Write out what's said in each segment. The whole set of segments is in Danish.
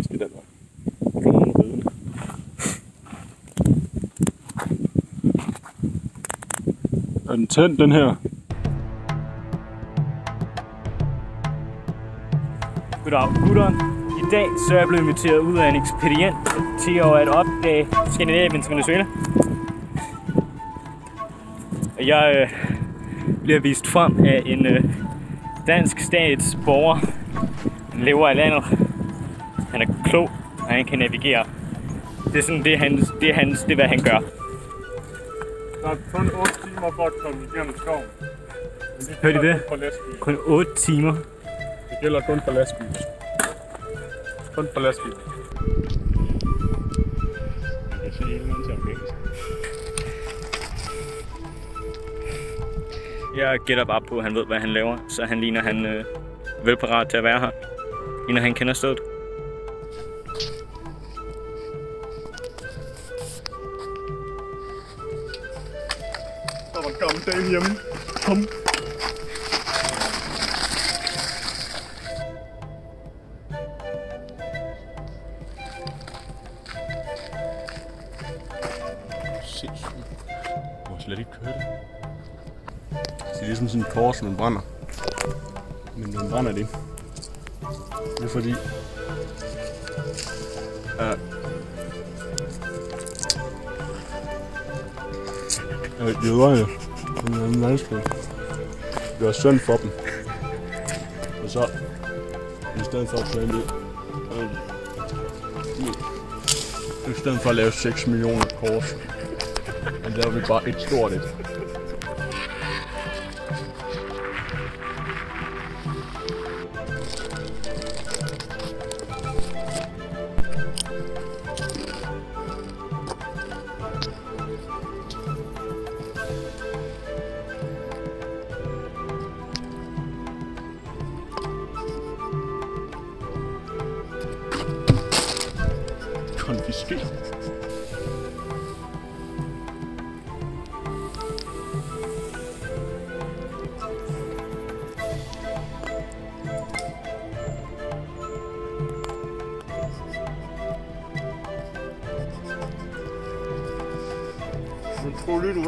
skal den vej. Er den tændt, den her? Goddag gutter. I dag så er jeg blevet inviteret ud af en ekspedient til at opdage Skandinaviens Venezuela. Og jeg bliver vist frem af en dansk statsborger. Han lever i landet. Han er klog, og han kan navigere. Det er sådan, det er hvad han gør. Der er kun 8 timer for at komme igennem skoven. Hørte I det? Kun 8 timer. Det gælder kun for lastbiler. Kun for lastbiler. Man kan se hele vejen til amerikansk. Jeg gætter bare på, at han ved, hvad han laver, så han ligner, han er velparat til at være her, inden han kender stedet. Der var gammel dame hjemme. Kom. Sindssygt. Jeg må slet ikke køre det. Det er ligesom sådan en kors, man brænder. Men man brænder det ikke. Det er fordi... jøder jo. Det er vanskeligt. Det var synd for dem. Og så, i stedet for at plante det, i stedet for at lave 6 millioner kors, og der vi bare et stort et. Konfiskeret. Prøv lige nu.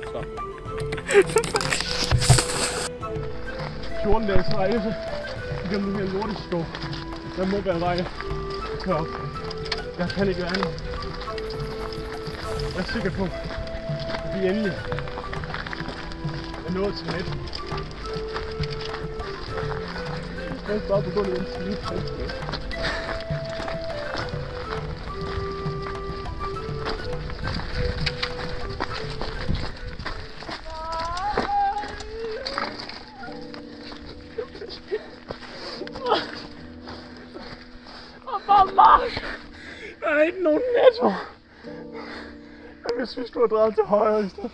Så. 14 dages rejse igennem den her lorteskov. Der må være vej herop. Jeg kan ikke være andet. Jeg er sikker på, at vi endelig er nået til net. Jeg er bare begyndt at sige det. Der er ikke nogen netto. Hvis vi skulle have drejet til højre i stedet.